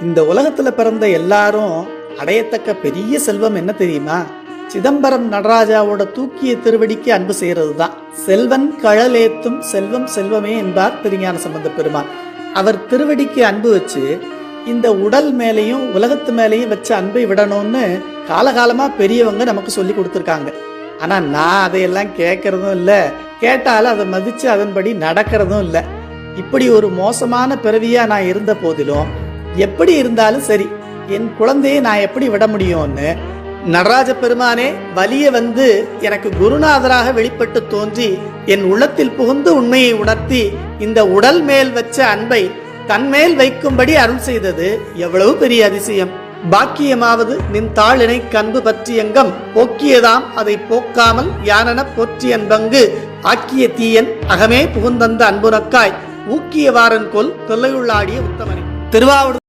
இந்த உலகத்துல பிறந்த எல்லாரும் அடையத்தக்க பெரிய செல்வம் என்ன தெரியுமா? சிதம்பரம் நடராஜாவோட தூக்கிய திருவடிக்கு அன்பு செய்யறது தான். செல்வன் கழலேத்தும் செல்வம் செல்வமே என்பார் திருஞான சம்பந்த பெருமான். அவர் திருவடிக்கு அன்பு வச்சு இந்த உடல் மேலையும் உலகத்து மேலையும் வச்ச அன்பை விடணும்னு காலகாலமா பெரியவங்க நமக்கு சொல்லி கொடுத்துருக்காங்க. ஆனா நான் அதையெல்லாம் கேட்கறதும் இல்லை, கேட்டாலும் அதை மதிச்சு அதன்படி நடக்கிறதும் இல்லை. இப்படி ஒரு மோசமான பிறவியா நான் இருந்த போதிலும் எப்படி இருந்தாலும் சரி, என் குழந்தையை நான் எப்படி விட முடியும்னு நடராஜ பெருமானே வலிய வந்து எனக்கு குருநாதராக வெளிப்பட்டு தோன்றி என் உள்ளத்தில் புகுந்து உண்மையை உணர்த்தி இந்த உடல் மேல் வச்ச அன்பை தன்மேல் வைக்கும்படி அருள் செய்தது எவ்வளவு பெரிய அதிசயம். பாக்கியமாவது நின் தாளினை கன்பு பற்றியங்கம் போக்கியதாம் அதை போக்காமல் யானென போற்றி அன்பங்கு ஆக்கிய தீயன் அகமே புகுந்தந்த அன்புனக்காய் ஊக்கியவாரன் கொல் தொல்லையுள்ளாடிய உத்தமனை. திருவாவூர்